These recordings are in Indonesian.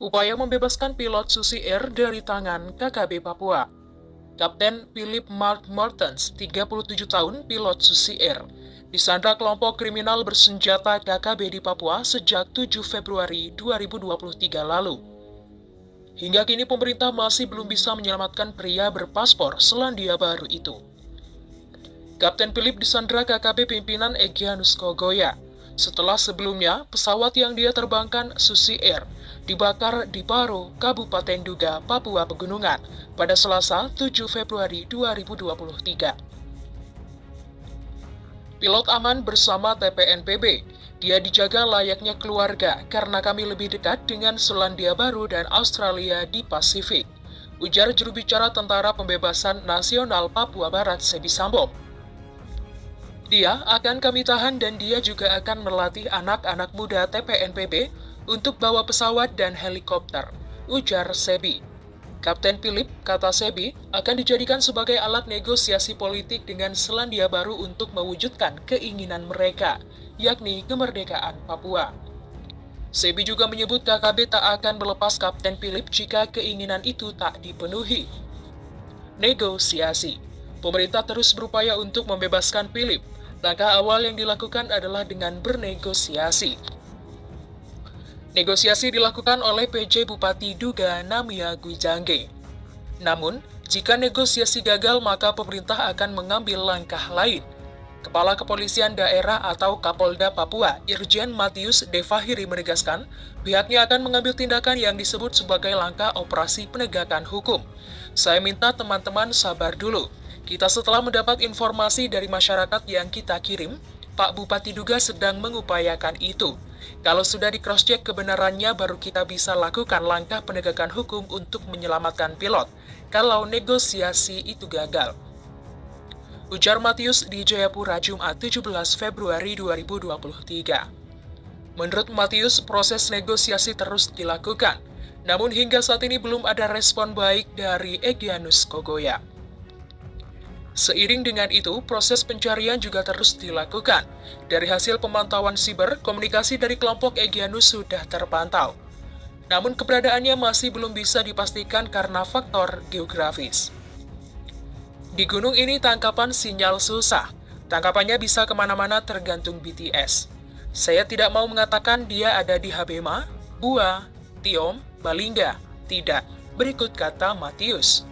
Upaya membebaskan pilot Susi Air dari tangan KKB Papua. Kapten Philip Mark Martens, 37 tahun, pilot Susi Air, disandra kelompok kriminal bersenjata KKB di Papua sejak 7 Februari 2023 lalu. Hingga kini pemerintah masih belum bisa menyelamatkan pria berpaspor Selandia Baru itu. Kapten Philip disandra KKB pimpinan Egyanus Kogoya, setelah sebelumnya pesawat yang dia terbangkan Susi Air dibakar di Paro, Kabupaten Duga, Papua Pegunungan pada Selasa 7 Februari 2023. Pilot aman bersama TPNPB. Dia dijaga layaknya keluarga karena kami lebih dekat dengan Selandia Baru dan Australia di Pasifik, ujar juru bicara Tentara Pembebasan Nasional Papua Barat Sebi Sambo. Dia akan kami tahan dan dia juga akan melatih anak-anak muda TPNPB untuk bawa pesawat dan helikopter, ujar Sebi. Kapten Philip, kata Sebi, akan dijadikan sebagai alat negosiasi politik dengan Selandia Baru untuk mewujudkan keinginan mereka, yakni kemerdekaan Papua. Sebi juga menyebut KKB tak akan melepas Kapten Philip jika keinginan itu tak dipenuhi. Negosiasi. Pemerintah terus berupaya untuk membebaskan Philip. Langkah awal yang dilakukan adalah dengan bernegosiasi. Negosiasi dilakukan oleh PJ Bupati Duga Namia Gwijangge. Namun, jika negosiasi gagal maka pemerintah akan mengambil langkah lain. Kepala Kepolisian Daerah atau Kapolda Papua, Irjen Matius Devahiri menegaskan, pihaknya akan mengambil tindakan yang disebut sebagai langkah operasi penegakan hukum. Saya minta teman-teman sabar dulu. Kita setelah mendapat informasi dari masyarakat yang kita kirim, Pak Bupati Duga sedang mengupayakan itu. Kalau sudah di-cross-check kebenarannya baru kita bisa lakukan langkah penegakan hukum untuk menyelamatkan pilot, kalau negosiasi itu gagal. Ujar Matius di Jayapura Jumat 17 Februari 2023. Menurut Matius, proses negosiasi terus dilakukan, namun hingga saat ini belum ada respon baik dari Egyanus Kogoya. Seiring dengan itu, proses pencarian juga terus dilakukan. Dari hasil pemantauan siber, komunikasi dari kelompok Egyanus sudah terpantau. Namun keberadaannya masih belum bisa dipastikan karena faktor geografis. Di gunung ini tangkapan sinyal susah. Tangkapannya bisa kemana-mana tergantung BTS. Saya tidak mau mengatakan dia ada di Habema, Bua, Tiom, Balingga. Tidak, berikut kata Matius.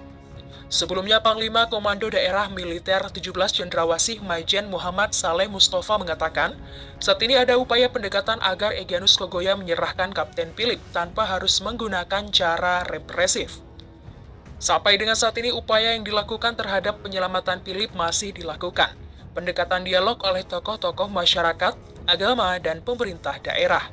Sebelumnya, Panglima Komando Daerah Militer 17 Cendrawasih Majen Muhammad Saleh Mustafa mengatakan, saat ini ada upaya pendekatan agar Egyanus Kogoya menyerahkan Kapten Philip tanpa harus menggunakan cara represif. Sampai dengan saat ini, upaya yang dilakukan terhadap penyelamatan Philip masih dilakukan. Pendekatan dialog oleh tokoh-tokoh masyarakat, agama, dan pemerintah daerah.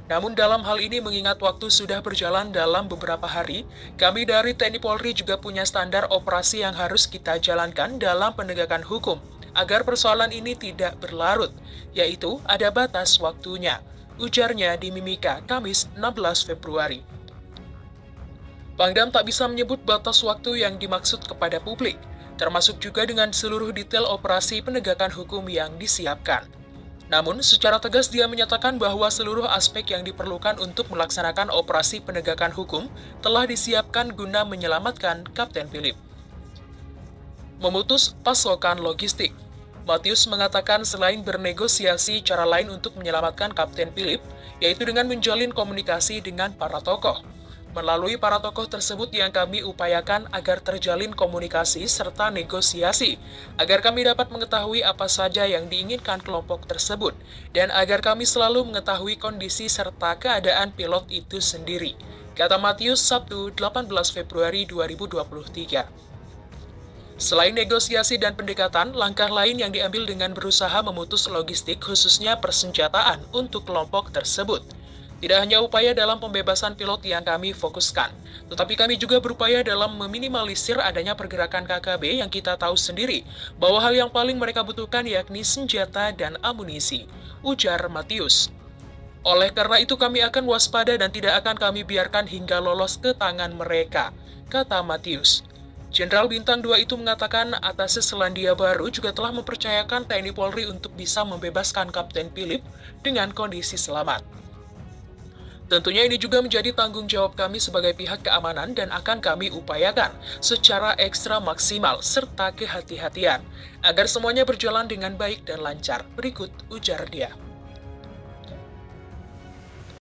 Namun dalam hal ini mengingat waktu sudah berjalan dalam beberapa hari, kami dari TNI Polri juga punya standar operasi yang harus kita jalankan dalam penegakan hukum, agar persoalan ini tidak berlarut, yaitu ada batas waktunya, ujarnya di Mimika, Kamis 16 Februari. Pangdam tak bisa menyebut batas waktu yang dimaksud kepada publik, termasuk juga dengan seluruh detail operasi penegakan hukum yang disiapkan. Namun, secara tegas dia menyatakan bahwa seluruh aspek yang diperlukan untuk melaksanakan operasi penegakan hukum telah disiapkan guna menyelamatkan Kapten Philip. Memutus pasokan logistik. Matius mengatakan selain bernegosiasi, cara lain untuk menyelamatkan Kapten Philip, yaitu dengan menjalin komunikasi dengan para tokoh. Melalui para tokoh tersebut yang kami upayakan agar terjalin komunikasi serta negosiasi, agar kami dapat mengetahui apa saja yang diinginkan kelompok tersebut, dan agar kami selalu mengetahui kondisi serta keadaan pilot itu sendiri, kata Matius Sabtu 18 Februari 2023. Selain negosiasi dan pendekatan, langkah lain yang diambil dengan berusaha memutus logistik khususnya persenjataan untuk kelompok tersebut. Tidak hanya upaya dalam pembebasan pilot yang kami fokuskan, tetapi kami juga berupaya dalam meminimalisir adanya pergerakan KKB yang kita tahu sendiri bahwa hal yang paling mereka butuhkan yakni senjata dan amunisi, ujar Matius. Oleh karena itu kami akan waspada dan tidak akan kami biarkan hingga lolos ke tangan mereka, kata Matius. Jenderal Bintang 2 itu mengatakan atas Selandia Baru juga telah mempercayakan TNI Polri untuk bisa membebaskan Kapten Philip dengan kondisi selamat. Tentunya ini juga menjadi tanggung jawab kami sebagai pihak keamanan dan akan kami upayakan secara ekstra maksimal serta kehati-hatian agar semuanya berjalan dengan baik dan lancar. Berikut ujar dia.